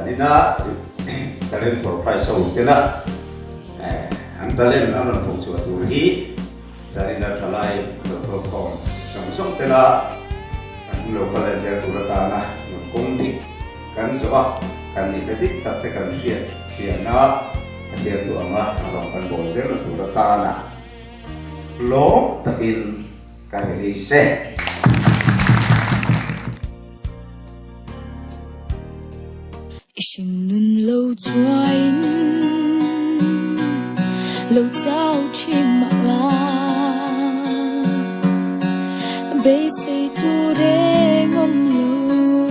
Nina talent for price so tena an talent an thong chu tu hi Nina thalai perform song tena an local ase tu ta na kong dik kan zo kan ni petik ta te kan ria na kan dia tu anga rong kan bo zer tu ta na lo takin kan ri se Sinh nun lâu choai lâu trao trên mặt la bây say tu re ngom lâu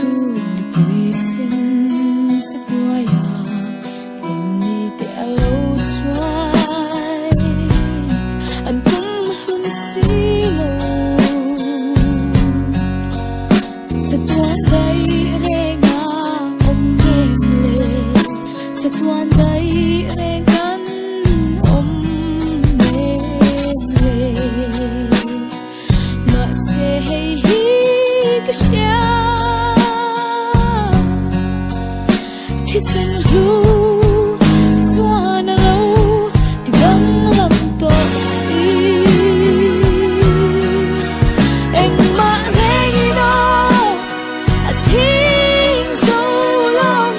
tu đi tuổi sinh sắc hoa ya em đi te lâu choai anh cũng luôn xí lâu sẽ tuan đây tuan day regan me ma se hey hi ka sha thi sen lu tuan lo ti dang lam to si eng ma regi no a ting so long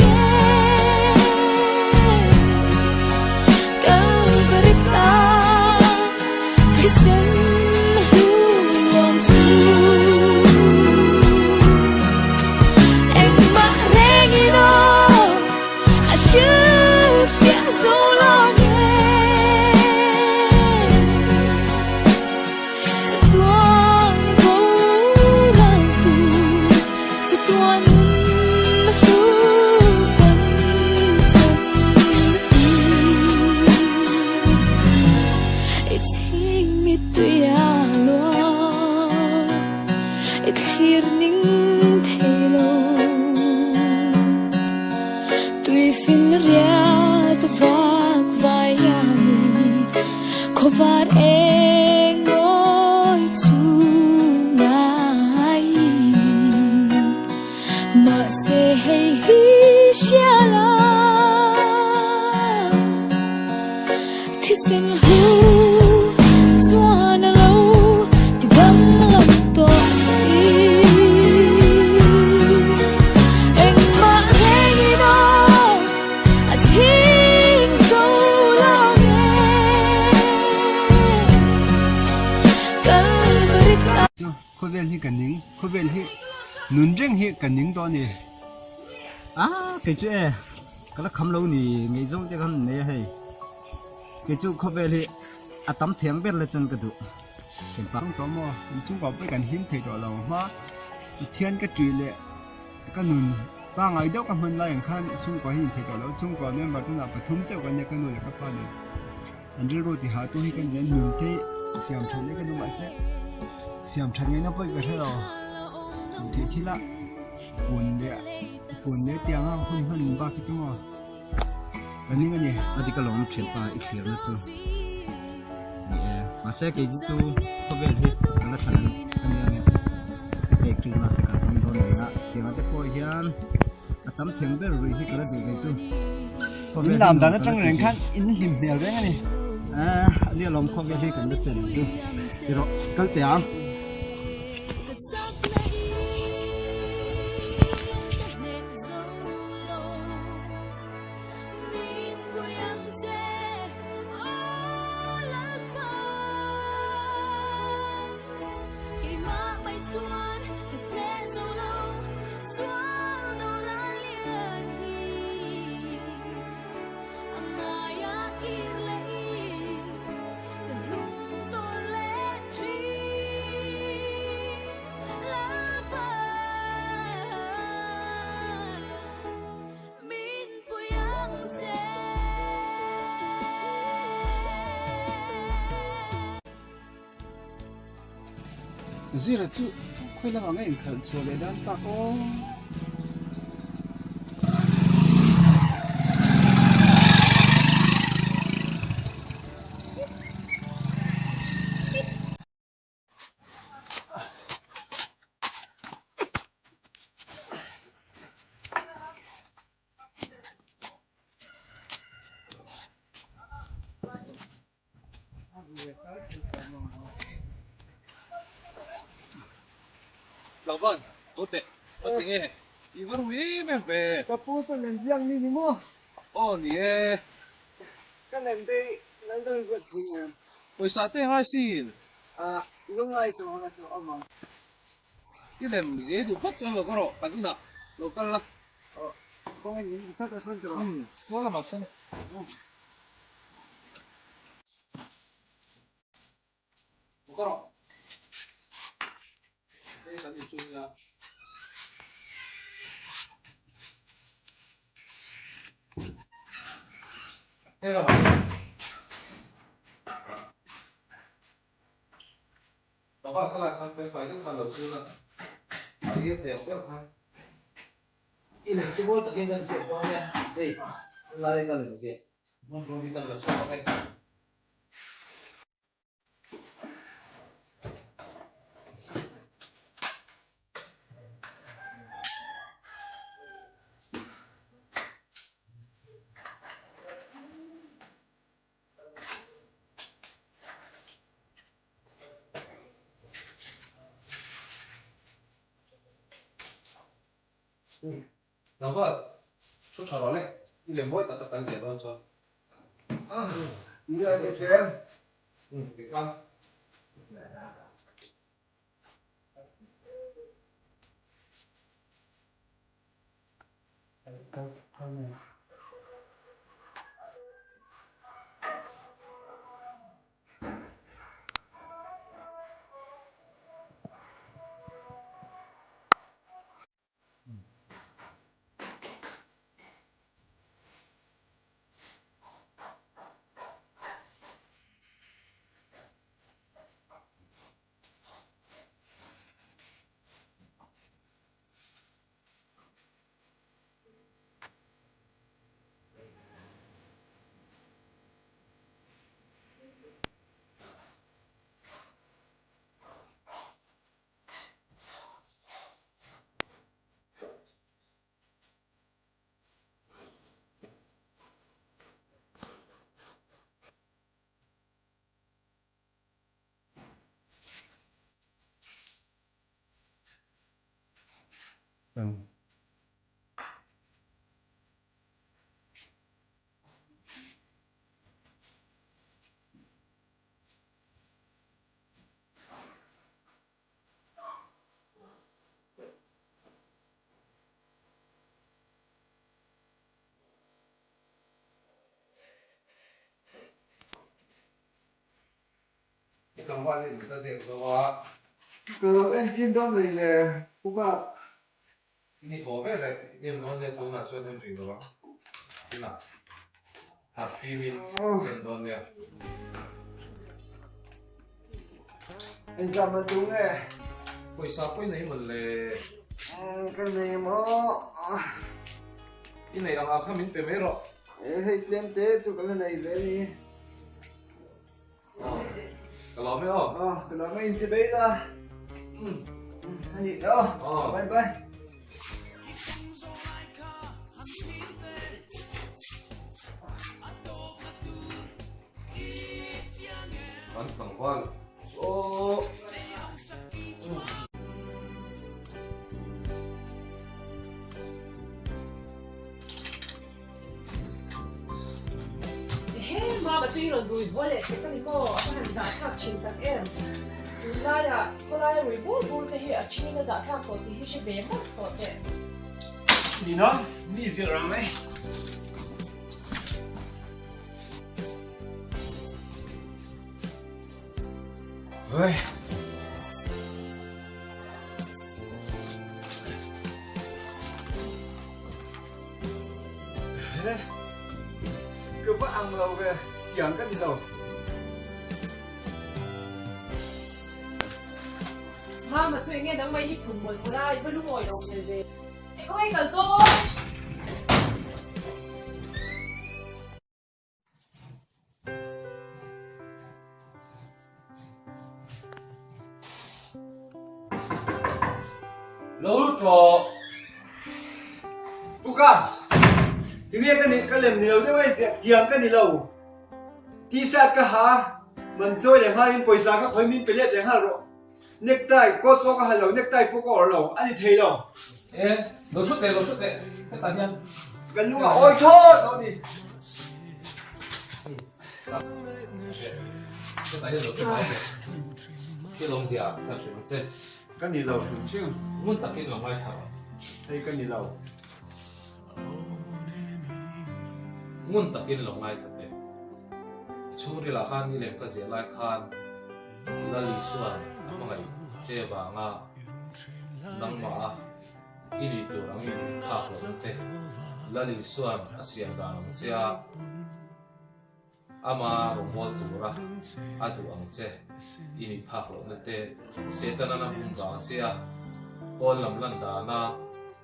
Khovar eng ngồi chu ngai ma se hey hi sha la thi sen hu chuan lo ti dang lam to si eng ma reng no a ting so long khôi ven hi cần nín khôi ven hi nún reng hi cần nín to nè cái chỗ cái là khăm lâu nè ngày giống cái khăm này hay cái chỗ khôi ven hi tắm thiếng bên là chân cái tụ cái băng to mò chúng có với cần hiếm thấy đó là mà thiên cái chuyện lệ cái nún ba ngày đâu cái mình lại khăn chúng có hiếm thấy đó là chúng có nên mà chúng nào phải thấm cho cái này cái nún là các bạn này anh rồi thì họ tôi cái này nún thế xem thằng cái nún mà thế xem thằng ấy nó bây giờ thế rồi thì chỉ là buồn đấy tiếng hơn ba cái chung rồi cái này cái gì ở đây cái lồng chuyển qua ít tiền nữa chứ mà sẽ cái chỗ có vẻ thì nó là thành cái này cái kia là cái con đồ này á thì nó sẽ coi hiện tấm thiền bên rồi thì cái là gì cái chỗ mình làm đã trong人看in hình nhiều đấy này đây là lồng có vẻ thì cần được chỉnh chứ thì rồi cái tiếng zira chu khoi la wanga in khal chole dan ta ko 老伴，我顶诶，一个位咩呗？ Tapos ang nandiyan ni mo. 哦，你诶， Kanende, nandun ko tingnan. 为啥顶开先？ Yung ay so mga so ama. 一年唔写就不准了，嗰度等啦，落緊啦。 Kung hindi sa kasunod. 我干嘛先？我嗰度，你想你注意啊。 那个嘛，老爸看来看没反正看老师了，啊也得不要看，一两只我等一阵先方面，对，拉一个两些，我容易等了说方面。老爸出场了嘞，一脸不会等到赶写乱说。你要的钱。你看。 你讲话你不得这样说话。 Kalau engine đó mình là cũng bảo 你陀飞嘞，你唔講只돈拿出嚟轉嘅話，點啊？合飛面點講嘅？ anh sao mà đúng này. 為啥俾你們咧？ Cái này mà 因為讓阿卡面變咩咯？ hay xem thế cho cái này về đi. 哦，個老咩哦？ Cái đó mình sẽ biết ra. Anh nhìn đó. Bye bye. 揾同翻。哦。 mà bà tuy là đuổi vô lệ sẽ có đi mua cái hàng giả khác chỉnh tặng em là ya có lại rồi bố thì hiện chỉ cái giả khác có thì sẽ bé mất có thể Đi nó, đi gì rồi mày? Ôi. Cứ vợ ăn lâu về, chẳng cái gì đâu. mà tôi nghe đang mấy đi cùng một cô lại với lúc ngồi đâu về có ai cần cô老左。 Buka. Tiếng nghe cái này cái làm nhiều thế vậy sẽ chiang cái gì lâu. Tí sát cái hả? mình chơi để hai bây giờ các khối mình bị lệ để hai rồi necktie có cái hai lâu necktie phụ có lâu anh thấy lâu ê lột chút đấy cái tài nhân gần lúc nào ôi thôi đó đi cái tài nhân lột chút đấy cái lồng gì à thật sự chết cái gì lâu chứ muốn tập cái lồng mai thảo đây cái gì lâu muốn tập cái lồng mai thật đấy chú đi là khan đi làm cái gì lại khan là lý xuân mà ngày chế vàng à nắng mà ini tu orang ini khak lo te là lý xuân asian vàng chế ama romol tu ra atu ang chế ini khak lo te setan na hum vàng chế ol lam lan da na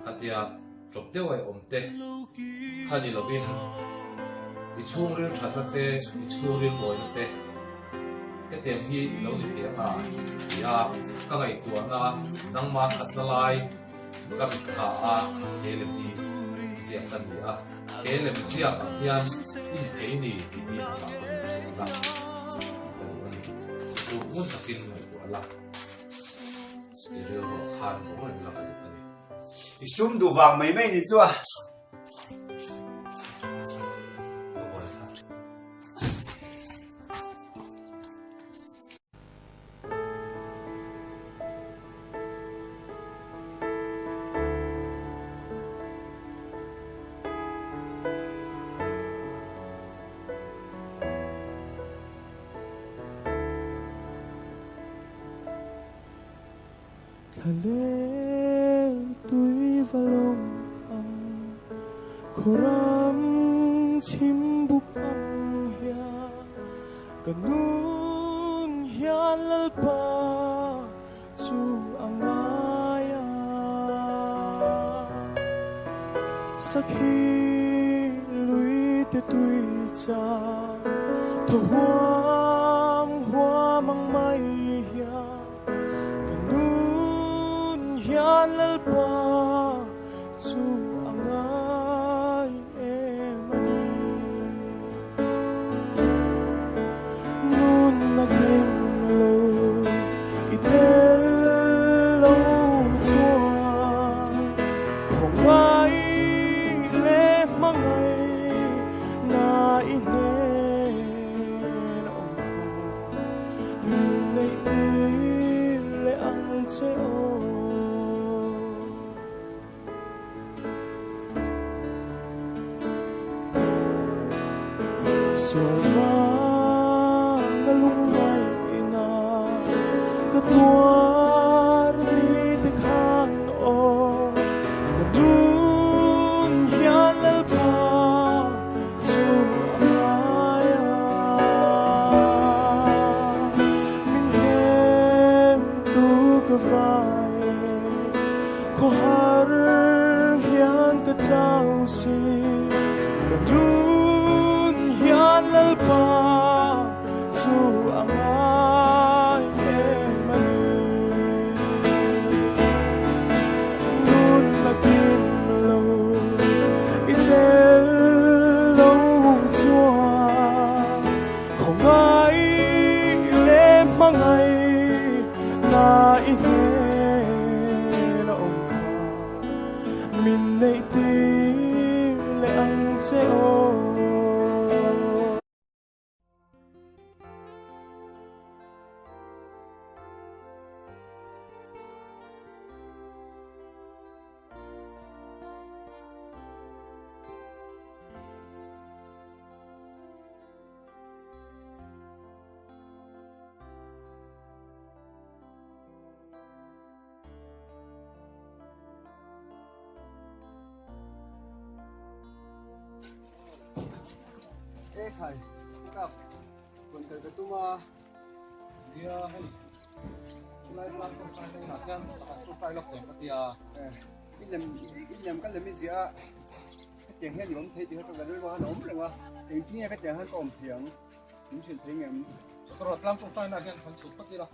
hatia drop te wai om te khani lovin i chung ril that na te i chung ril boy na te cái tiền hi lo ni thiam a ya ka ngai tu na nang ma khat na lai ka mi kha a he le ni sia kan ni a he le sia ka hian in thei ni ti ni ka la chu mun takin ngai tu ala i ril ro khan ko ni la ka tu ni thì sum đủ vàng mấy mấy gì chưa Thale tui valong ang koram chim buk ang hia kanun hian lalpa chu angaya sakhi lui te tui cha tho huam huam ang mai hia hian lalpa chu angai emani nun nagin lo itel lo chua khong ai le mangai na ine ong ko min nei ti le ang cheo Suara ngalungay na katuar ni tekhan o kanun hian lalpa chu angaya min hem tu kavai ko har hian ka chau si kanun hian lalpa chu angai emani nun nakin lo itel lo chua không ai le mangai na ine na ong ka min nei ti le ang cheo ê thầy gặp còn thầy cái tuma dia hei lai plan ko sai dai na kan ta tu fai lok tem patia in làm cái làm gì á cái tiếng hay nhóm thấy thì hết cái đôi quá nó ốm rồi quá tiếng kia cái tiếng hay còn tiếng cũng chuyện thấy em so ro tlam tu fai na kan than su patila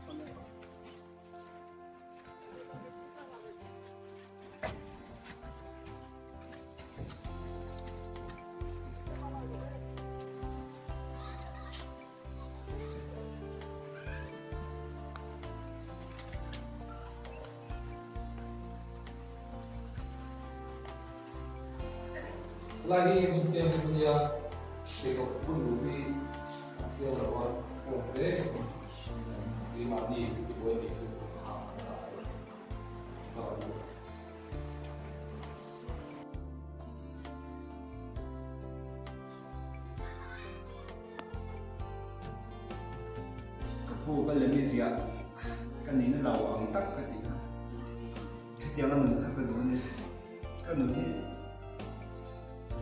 lagi mungkin punya dekok pun lebih dia lawan orang di mandi di buat itu Cô cái lên gì ạ? Cái này nó lẩu ống tắc cái gì hả? Cái tiếng nó nướng khác cái đồ này, cái nướng này,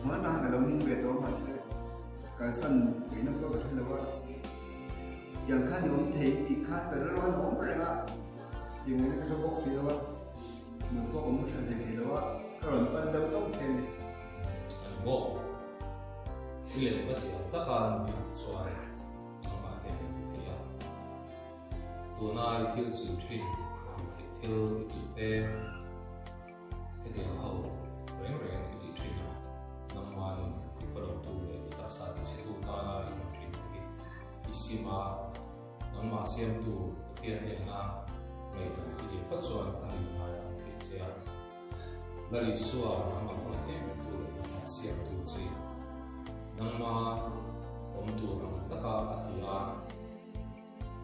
mà nó hàng cái đồ mình về đó mà sẽ cái sân cái nó có cái là what? Yang khác nhóm thấy thì khác cái đó nó không phải là, yang cái nó bốc xí đó, mình có một cái gì đó, cái lần ban đầu đâu thế này. 뭐 이게 뭐지? 딱한 좋아해. 아마 이게 도나 til chỉ truy til te cái hậu rèn rèn cái truy năm ngoan có đầu tu để ta sát sẽ tu ta là cái truy isima năm mà xem tu tiền để na mấy cái phát triển cái này là cái gì là lý số năm mà có thể tu năm xem tu chỉ năm mà ông tu năm tất cả atia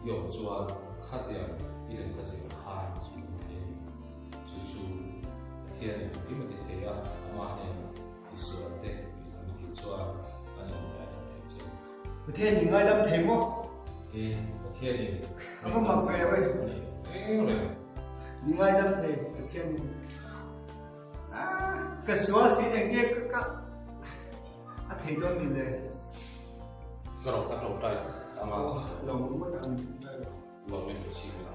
yêu chuan khát tiền đi lên cái gì khai chú thế chú thiên cái mà thế à mà này đi sửa thế đi cho anh em lại làm thế chứ Thế thì ngay đâm thèm không? thì thiên thì Nó có mặc về vậy. cái này Những ai đâm thèm thiên cái số xí này kia cái thầy tôi mình này cái đầu trai à mà lòng cũng mất ăn lòng mình chỉ là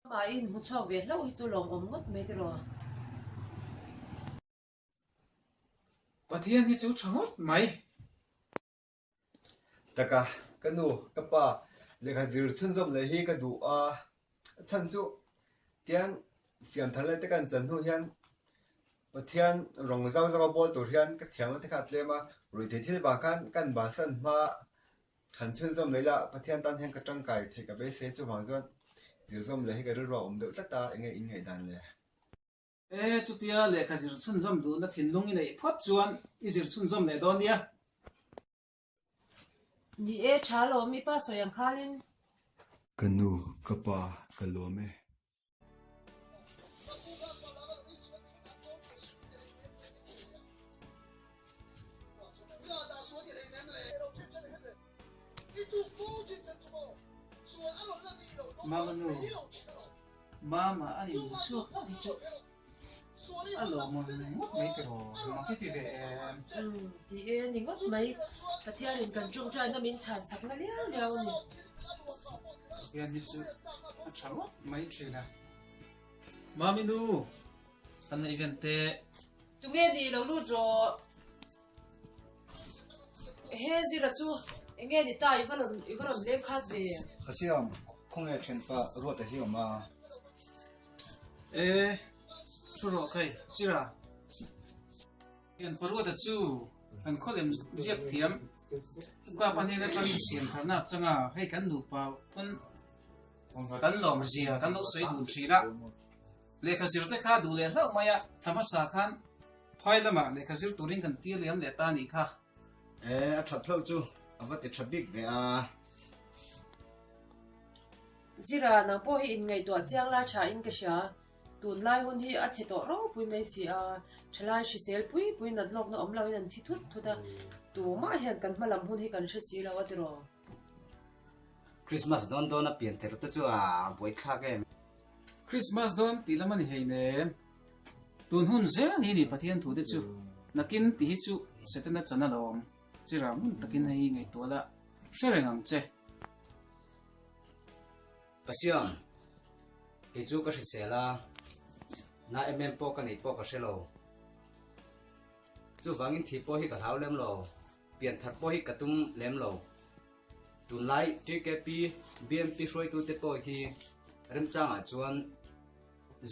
mà in một số việc lâu cho lòng ống ngất mấy cái rồi Pathian hi chu thangot mai taka kanu kapa lekha zir chun zom le hi ka du a chan chu tian siam thale te kan chan hu hian pathian rong zau zau bol tur hian ka thiam te khat lema rui the thil ba kan ba san ma than chun zom leila pathian tan hen ka tang kai the ka be se chu wang zon zir zom le hi ka ru ro de tlata ingai dan le e chu tia le kha zir chun zom du na thin lung nei phot chuan i zir chun zom le don nia ni e chalo mi pa so yang khalin kanu kapa kalome Mama no Mama ani su ni chu alo mo mấy cái đồ mà cái gì về thì e ni ngot mai ta thia rin kan chung trai na min chan sak na liao liao ni Pathian hi chu thangot mai chila Mami nu kan event te tu nghe đi lo lu jo he zira chu nghe đi ta i varon le khat ve khasiam không nghe chuyện pa ruột thì hiểu mà e chu ro kai sira yan parwa ta chu kan kholem jiak thiam ka pani na tang sian thana changa hei kan nu pa kan lom zia kan lo soi dun thira le kha zir te kha du le hlak maya thamasa khan phai lama le kha zir turin kan tir liam le ta ni kha a that lâu chu avati traffic ve a zira na po hi in ngai to chiang la tha in ka sha tun lai hun hi a che to ro pui mai si a thlai shi sel pui na lok na om lo in thi thut thuda tu ma hian kan malam hun hi kan hre si lo atiro Christmas don na pian ter tu chu a boi kha ke Christmas don ti lamani hei ne tun hun ze ni ni pathian thu de chu nakin ti hi chu setena chana lom zira mun takin hei ngai to la sherengang che pasiam e chu ka se la na em po ka nei po ka se lo chu wangin thi po hi ka thau lem lo pian that po hi ka tum lem lo tun lai TKP BMP soi tu te po hi rem chang a chuan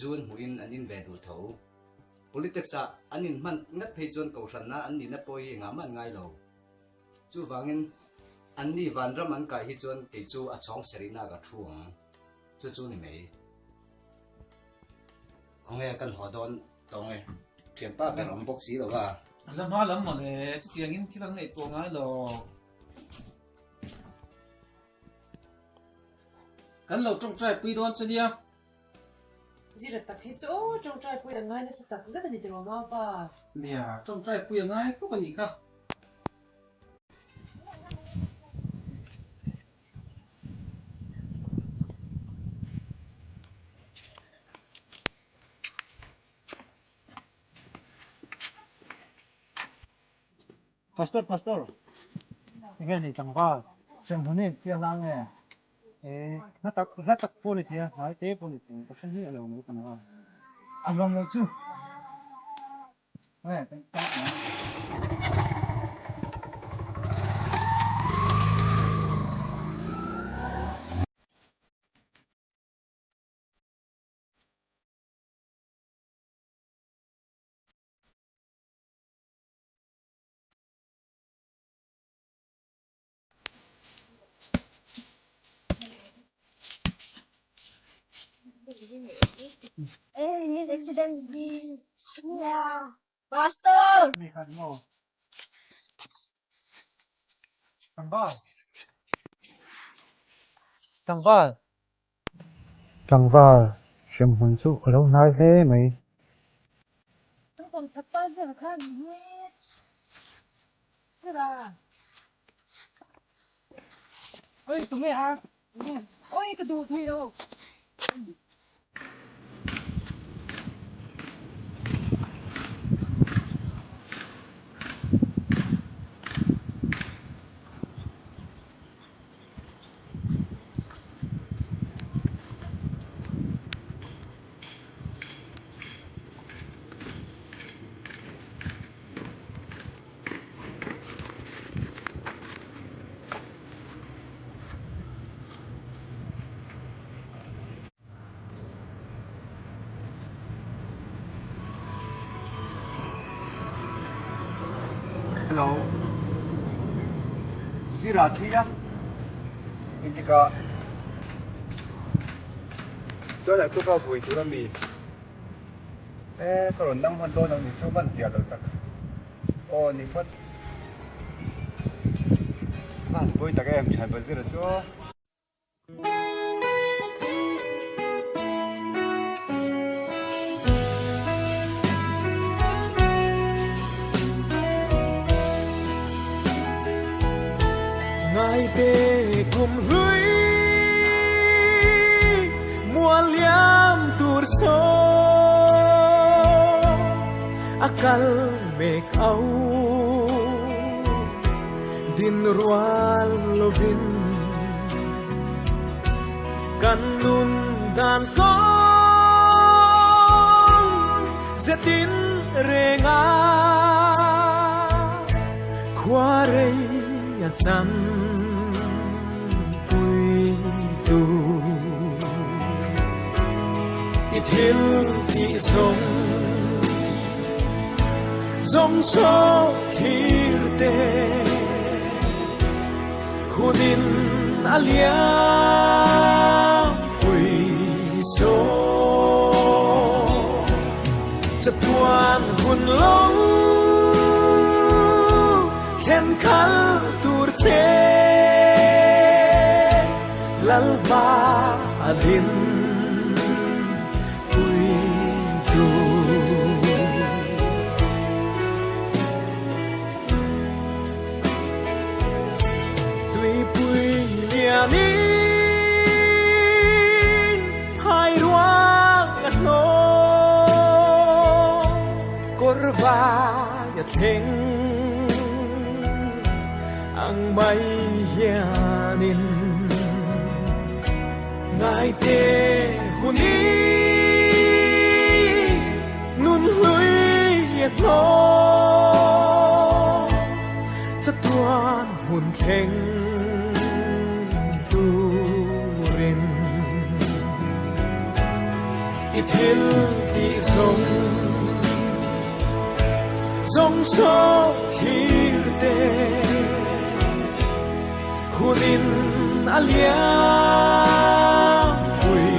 zun huin anin ve du tho politics anin man ngat phei chuan ko ran na an ni na poi nga man ngai lo chu wangin an ni van ram an kai hi chuan ke chu a chong serina ga thuang chu chu ni mei khonge kan hodon tonge thiam pa kan om box si lo ba lam ha lam ma le chu tiang in thi lang nei to ngai lo kan lo trong trai pui don chalia zira tak hi chu trong trai pui ngai na sa tak zat ni tro ma pa nia trong trai pui ngai ko ba ni ka Pastor, nghe này chẳng qua, xem hôm nay kia lang nghe, nó tắc phô này thế, nói thế phô này thì có phân hiệu đâu nữa còn nào, anh long đâu chứ, nghe, He's accidentally. Yeah. Pastor! mi khăn mồ, càng vào, xem hồn số ở đâu nói thế mày, Không còn sắp bao giờ khác hết. Sao ra? Ôi, tụi mày à? Ôi, cái đồ thay đâu? hello, zira kia, indica, cho lại tôi vào buổi tối làm gì, còn đang hoàn toàn đang số vẫn tiền được tất, nị mất, với tất cả em chạy bây giờ cho. ngài tê cùng lưới mua liam tur so akal mek au din rual lovin kanun dan kong zetin renga kwarei chan quy tu ít hill thị sông dòng số thir tê hudin alia quy số chập tuan hun lâu khen khal lalba adin puitu tui pui liani hai ruang no korva ya theng ang bay hianin ngài tê huni nun hui yết lo rất toan hồn theng tu rin ít hill đi sông song so kirte hunin alia ui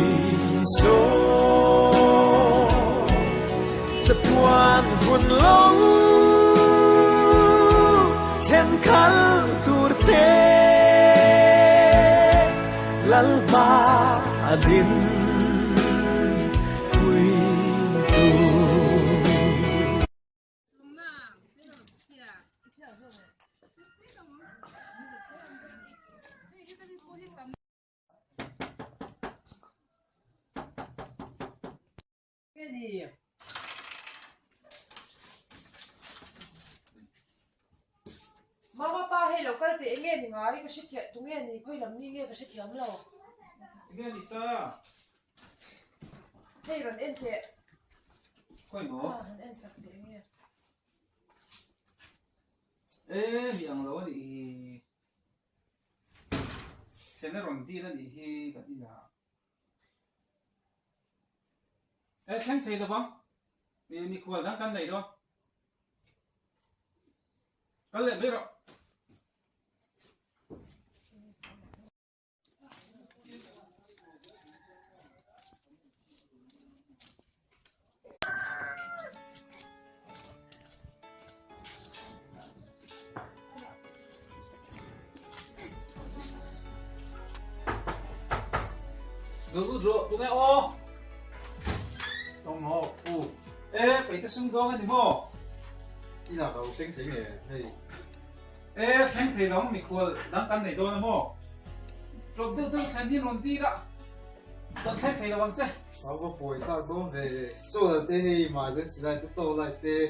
so chatuan hun lâu khen khăn tur che lal ba adin ui tu cái gì mama pa hello cái thì nghe thì ngái cái shit thiệt, tụi nghe thì quay làm nghe cái shit thiệt lắm rồi. Nghe đi ta. Hey rồi em thiệt. Quay ngó. Em sắp thiệt nghe. Ê, miệng đó thì thế nó còn đi nó thì cái gì nào? Ê, xem thấy được không? Mình quay đang căn này đâu? Căn này biết rồi. Đủ rồi, tụi nghe ô. Đông họ, Ê, phải ta xung đột cái gì mò? đi nào đầu sinh thấy nghề này, Ê, xem thấy đó mình quay đang căn này đâu nó mò? Rồi tự xem đi luôn đi đó. Còn xem thấy là bằng chứ? nó có bồi ta có về số là tê mà dân chỉ lại tiếp lại tê,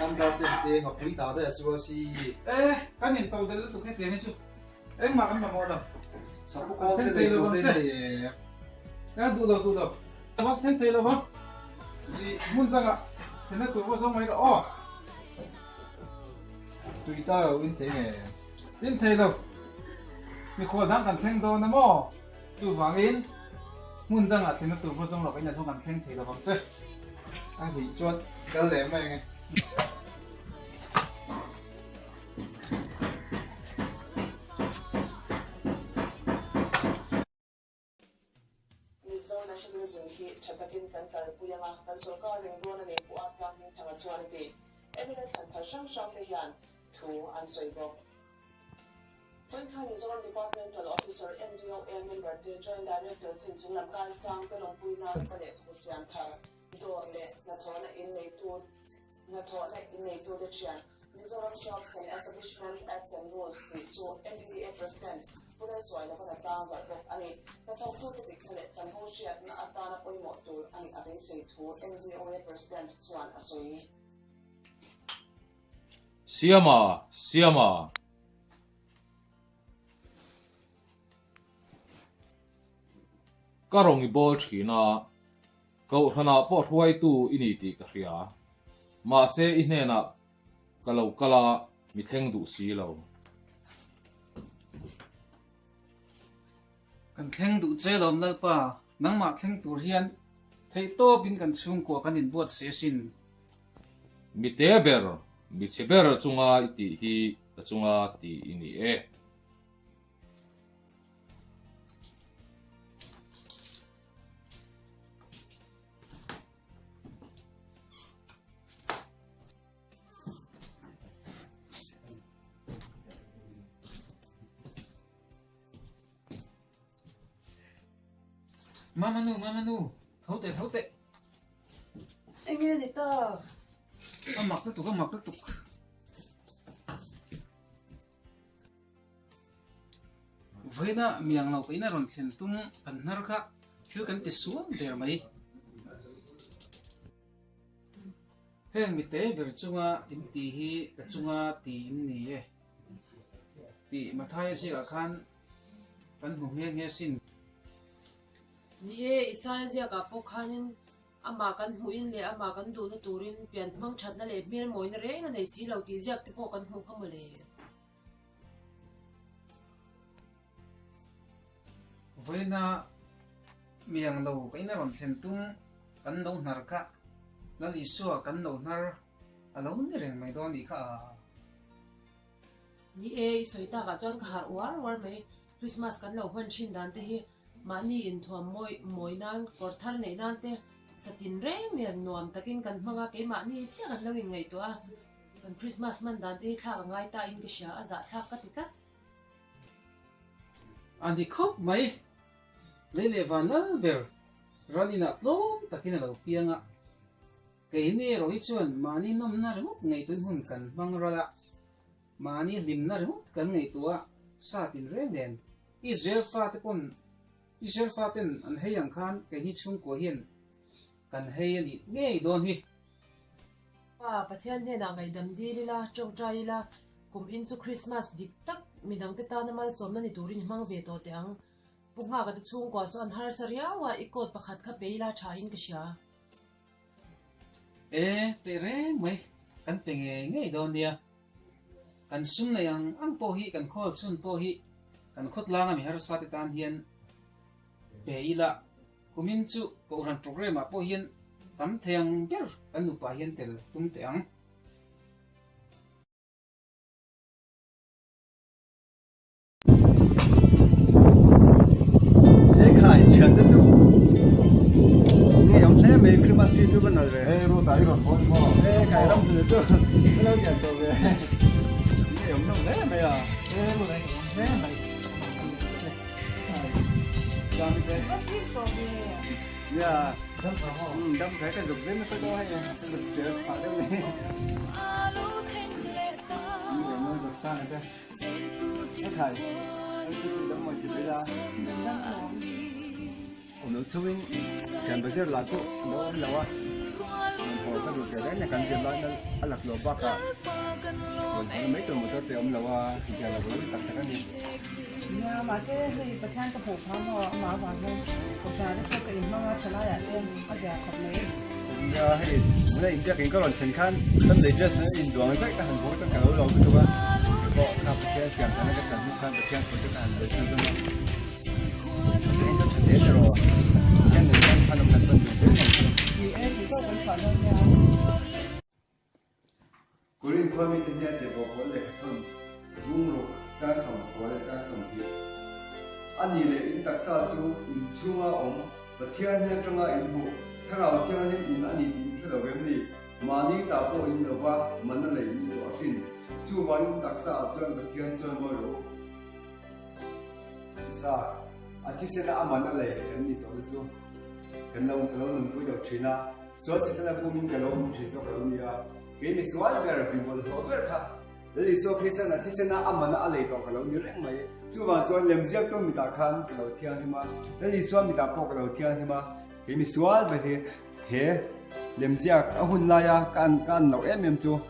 đang đào tiền tê ngọc quý táo đây là si, Ê, cái niệm tàu đấy tụi khách tiền hay chưa? Ê, mà ăn mà mò đâu? sao có con tê này chỗ tê này, Ê, đủ đâu. Tao bác xem thấy là bác. Gì muốn tăng ạ? Thế nó tuổi vô xong mấy đó. tùy ta là win thấy nghề, Đến thế đâu. Mình khổ đang cần xem đâu nó mò. Chủ vàng in. Muốn tăng ạ, thế nó tuổi vô xong là cái nhà số cần xem thấy là bằng chứ? anh thì cho cái lém này nghe, Mizo nationalism hi chatakin kan kal puyanga kan sarkar ring rona ne pu atlang ni thanga chuaniti evidence han thashang shang te hian thu an soibo Joint Mizoram Departmental Officer MDOA member the Joint Director Chin Chung Lam Kan Sang te long puina ta le khusian thar dor le na thona in nei tu de chian Mizoram Shops and Establishment Act and Rules the chu MDA President Pura chuai la kana ta za ko ani ta thong thu te khale chan ho shiat na atana poi mo tur ani ave se thu MDOA President chuan asoi Siama. Karong ibol china. Kau hana po huai tu ini ti kahria. Ma se inena kalau kala mi theng du si lo. Cần theng đủ chế lom lal pa. Nang ma theng tur hian. Thấy to bin cần chung của kan in buat se sin. Mi te ber. Mi che ber chunga iti hi chunga ti ini e. Manu. Thấu tệ. Em nghe thì ta. Ăn mặc tiếp tục. Với na miệng nào cái na rồi thì tung cần nار khác, thiếu cần tết xuống để mấy. Heng mi te ber chunga in ti hi ta chunga ti in ni e. Ti ma thai si ka khan kan hu nge sin. Ni isai zia ka pokhanin ama kan huin le ama kan du na turin pian mang that na le mir moi na re na nei si lo ti ziak te po kan hu khamale Với na miệng đầu cái na ron then tung kan lo nar ka na li suwa kan lo nar alo ni reng mai don ni kha ni e soi ta ka chon ka war mai Christmas kan lo hon chin dan te hi mani in thuam moi nan kor thar nei nan te satin reng ne nuam takin kan hmanga ke mani che kan lo in ngai to a kan Christmas man dan te thla ka ngai ta in ka sha a za thla ka tika ani khop mai le van la ber ranina tlom takin lo pianga ke ni ro hi chuan mani nom na remot ngai tun hun kan bang rala mani lim na remot kan ngai tua satin reng den Israel faten an heyang khan ke hi chung ko hian kan hey ani ngei don hi pa pathian ne na ngai dam di lila chong trai la kum in chu Christmas dik tak midang te ta na mal som na ni turin hmang ve to te ang punga ka te chung ko so an har saria wa ikot pakhat kha peila tha in ka sha te reng mai kan penge ngei don dia kan sum na yang ang po hi kan khol chun po hi kan khot langa mi har sa te tan hian pe ila kumin chu ko ran program a po hian tam theng ger kan nu pa hian tel tum te ang khai chuyện đó chú nghe ông thế mấy cái mặt kia chú bên nào về rồi tại rồi thôi khai lắm rồi chú cái lâu giờ rồi về nghe ông đâu thế mày à rồi đây thế mày làm gì thế dạ đâm thấy cái dục đấy nó sẽ có hay nha dục sẽ phải đâu này nó dục sang này thế khai đâm mọi chuyện ra nó swing kan bejer laku no lawa po ka du kere nya kan jela na alak lo baka no me to motor te om lawa ya la bo tak kan ni nhà mà cái gì bạch thang cái hộp nó mà vào đây còn sao nó cái gì nó trở lại à em có giờ học lấy ya hey đây india ken ka ron chen khan tan le just in duang sai ka han bo ta ka lo ku tu ba ko ka ke sian kan ka tan khan ka tian ko ta kan le chen no cái nó thực tế rồi cái người dân tham gia bên bên thì em chỉ có vẫn phải lên nha Kurin kwami tinya te bo ko le thon bung ro cha som ko le cha som ti ani le in taksa chu in chunga om pathian hian tanga in bu tharau thian hian in ani in thela wem ni mani ta po in lova man le ni to asin chu wa in taksa chuan pathian chuan mo ro sa ati se na amana le kan ni to chu kan lo nun ko yo china so se na bu min ka lo mu chi zo ka lo ni a ke mi swal ver bi bol ho ver kha le so ke se na ti se na amana a le to ka lo ni reng mai chu wa chuan lem jiak to mi ta khan ka lo thian ni ma le so mi ta po ka lo thian ni ma ke mi swal ve he lem jiak a hun la ya kan lo em chu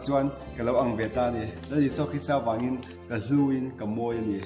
chuan ka lo ang ve ta ni le so ke sa wangin ka hluin ka moi ni